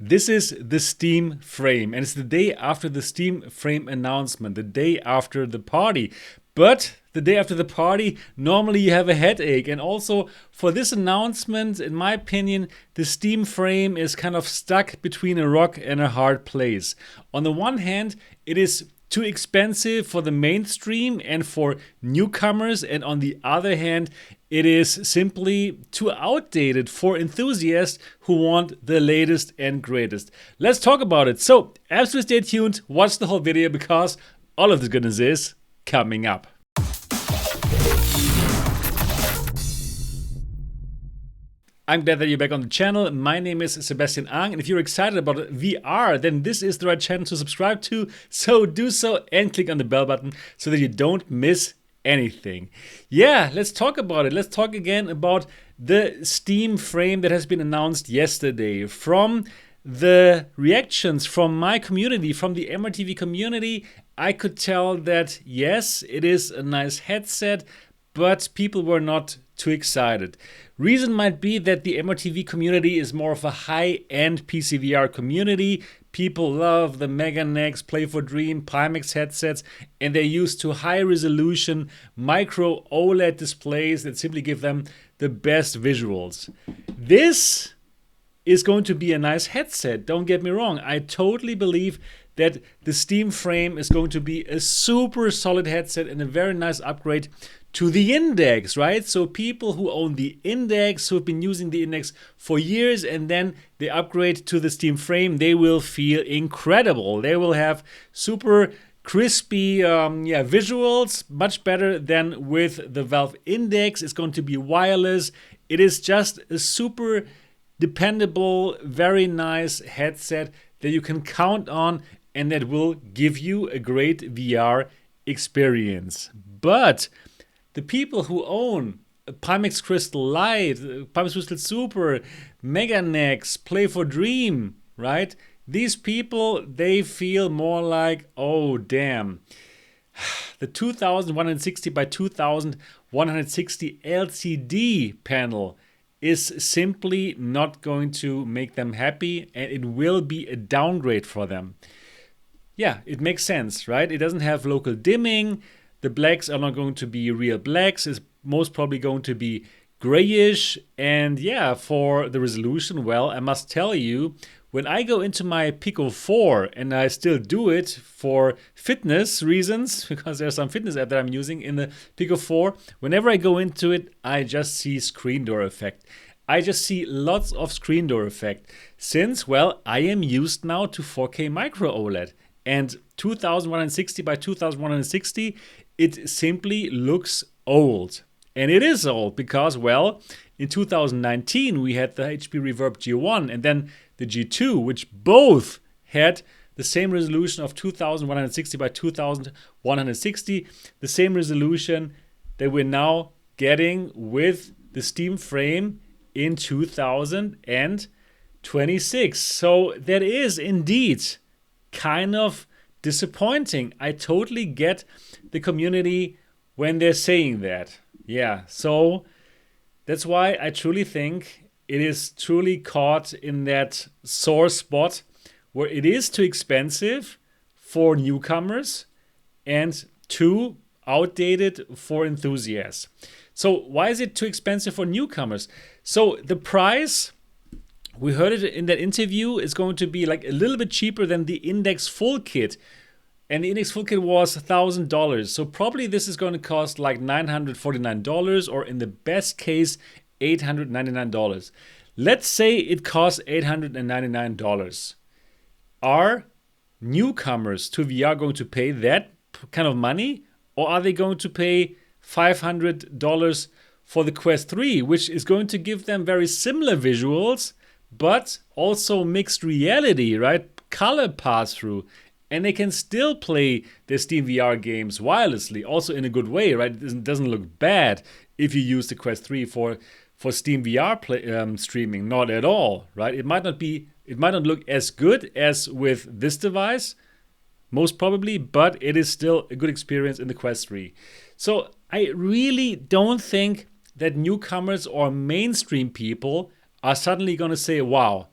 This is the Steam Frame, and it's the day after the Steam Frame announcement, the day after the party. But the day after the party, normally you have a headache. And also for this announcement, in my opinion, the Steam Frame is kind of stuck between a rock and a hard place. On the one hand, it is too expensive for the mainstream and for newcomers, and on the other hand, it is simply too outdated for enthusiasts who want the latest and greatest. Let's talk about it. So, absolutely stay tuned, watch the whole video because all of this goodness is coming up. I'm glad that you're back on the channel. My name is Sebastian Ang, and if you're excited about VR, then this is the right channel to subscribe to. So do so and click on the bell button so that you don't miss anything. Yeah, let's talk about it. Let's talk again about the Steam Frame that has been announced yesterday. From the reactions from my community, from the MRTV community, I could tell that yes, it is a nice headset, but people were not too excited. Reason might be that the MRTV community is more of a high-end PCVR community. People love the Meganex, Play for Dream, Pimax headsets, and they're used to high-resolution micro OLED displays that simply give them the best visuals. This is going to be a nice headset, don't get me wrong. I totally believe that the Steam Frame is going to be a super solid headset and a very nice upgrade to the Index, right? So people who own the Index, who have been using the Index for years, and then they upgrade to the Steam Frame, they will feel incredible. They will have super crispy visuals, much better than with the Valve Index. It's going to be wireless. It is just a super dependable, very nice headset that you can count on and that will give you a great VR experience. But the people who own Pimax Crystal Lite, Pimax Crystal Super, Meganex, Play for Dream, right? These people, they feel more like, oh damn, the 2160 by 2160 LCD panel is simply not going to make them happy, and it will be a downgrade for them. Yeah, it makes sense, right? It doesn't have local dimming. The blacks are not going to be real blacks. It's most probably going to be grayish. And yeah, for the resolution, well, I must tell you, when I go into my Pico 4, and I still do it for fitness reasons, because there's some fitness app that I'm using in the Pico 4, whenever I go into it, I just see screen door effect. I just see lots of screen door effect. Since, well, I am used now to 4K micro OLED. And 2160 by 2160, it simply looks old. And it is old because, well, in 2019 we had the HP Reverb G1 and then the G2, which both had the same resolution of 2160 by 2160, the same resolution that we're now getting with the Steam Frame in 2026. So that is indeed kind of disappointing. I totally get the community when they're saying that. Yeah, so that's why I truly think it is truly caught in that sore spot where it is too expensive for newcomers and too outdated for enthusiasts. So why is it too expensive for newcomers? So the price, we heard it in that interview, is going to be like a little bit cheaper than the Index full kit. And the Index full kit was $1,000. So probably this is going to cost like $949, or in the best case, $899. Let's say it costs $899. Are newcomers to VR going to pay that kind of money? Or are they going to pay $500 for the Quest 3, which is going to give them very similar visuals, but also mixed reality, right? Color pass-through. And they can still play their Steam VR games wirelessly, also in a good way, right? It doesn't look bad if you use the Quest 3 for Steam VR streaming, not at all, right? It might not look as good as with this device, most probably, but it is still a good experience in the Quest 3. So I really don't think that newcomers or mainstream people are suddenly going to say, wow,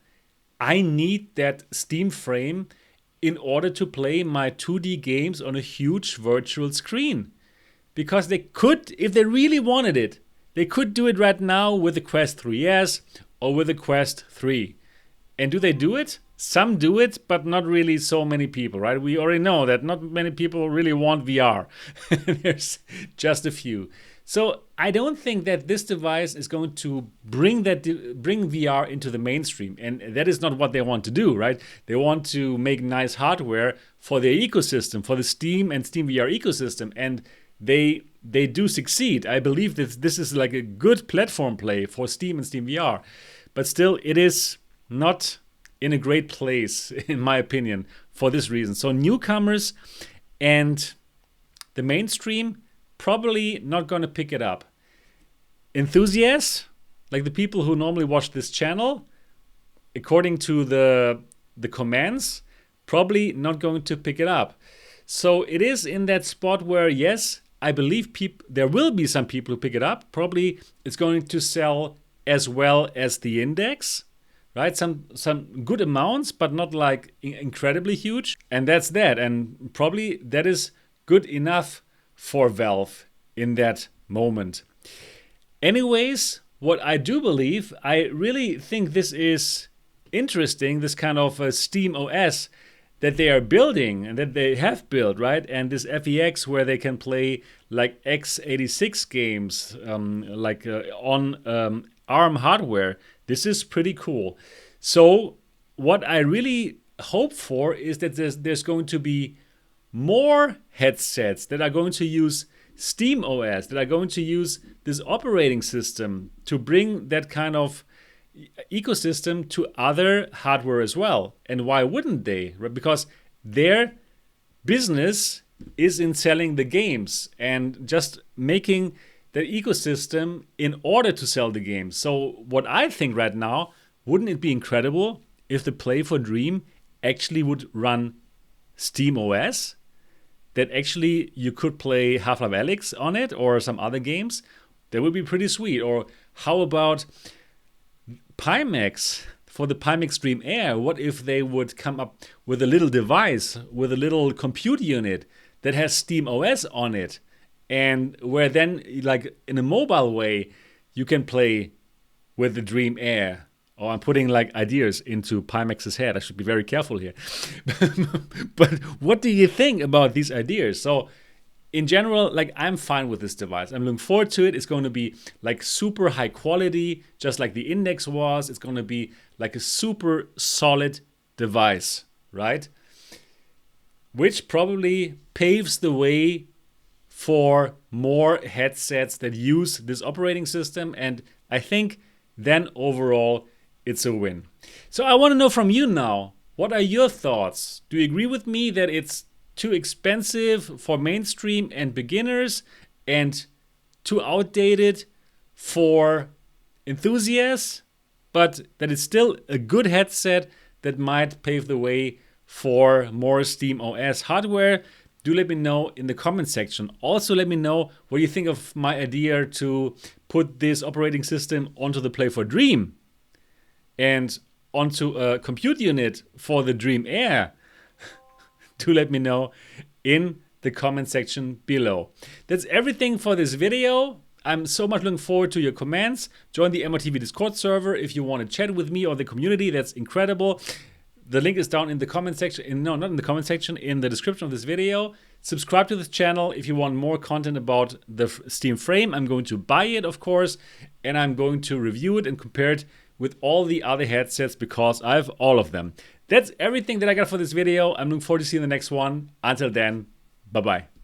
I need that Steam frame in order to play my 2D games on a huge virtual screen. Because they could, if they really wanted it, they could do it right now with the Quest 3S or with the Quest 3. And do they do it? Some do it, but not really so many people, right? We already know that not many people really want VR. There's just a few. So I don't think that this device is going to bring VR into the mainstream, and that is not what they want to do, right? They want to make nice hardware for their ecosystem, for the Steam and Steam VR ecosystem, and they do succeed. I believe that this is like a good platform play for Steam and Steam VR, but still, it is not in a great place, in my opinion, for this reason. So newcomers and the mainstream probably not going to pick it up. Enthusiasts, like the people who normally watch this channel, according to the comments, probably not going to pick it up. So it is in that spot where, yes, I believe there will be some people who pick it up. Probably it's going to sell as well as the Index, right? Some good amounts, but not like incredibly huge. And that's that. And probably that is good enough for Valve in that moment. Anyways, what I do believe, I really think this is interesting, this kind of Steam OS that they are building and that they have built, right? And this FEX where they can play like x86 games on ARM hardware. This is pretty cool. So what I really hope for is that there's going to be more headsets that are going to use Steam OS, that are going to use this operating system to bring that kind of ecosystem to other hardware as well. And why wouldn't they? Right? Because their business is in selling the games and just making the ecosystem in order to sell the games. So what I think right now, wouldn't it be incredible if the Play for Dream actually would run Steam OS? That actually you could play Half-Life Alyx on it or some other games? That would be pretty sweet. Or how about Pimax for the Pimax Dream Air? What if they would come up with a little device, with a little compute unit that has Steam OS on it, and where then, like in a mobile way, you can play with the Dream Air? Oh, I'm putting like ideas into Pimax's head. I should be very careful here. But what do you think about these ideas? So in general, like I'm fine with this device. I'm looking forward to it. It's going to be like super high quality, just like the Index was. It's going to be like a super solid device, right? Which probably paves the way for more headsets that use this operating system. And I think then overall, it's a win. So I want to know from you now, what are your thoughts? Do you agree with me that it's too expensive for mainstream and beginners and too outdated for enthusiasts, but that it's still a good headset that might pave the way for more Steam OS hardware? Do let me know in the comment section. Also, let me know what you think of my idea to put this operating system onto the Play for Dream and onto a compute unit for the Dream Air. Do let me know in the comment section below. That's everything for this video. I'm so much looking forward to your comments. Join the MRTV Discord server if you want to chat with me or the community. That's incredible. The link is down in the comment section. No, not in the comment section, in the description of this video. Subscribe to this channel if you want more content about the Steam Frame. I'm going to buy it, of course, and I'm going to review it and compare it with all the other headsets because I have all of them. That's everything that I got for this video. I'm looking forward to seeing the next one. Until then, bye-bye.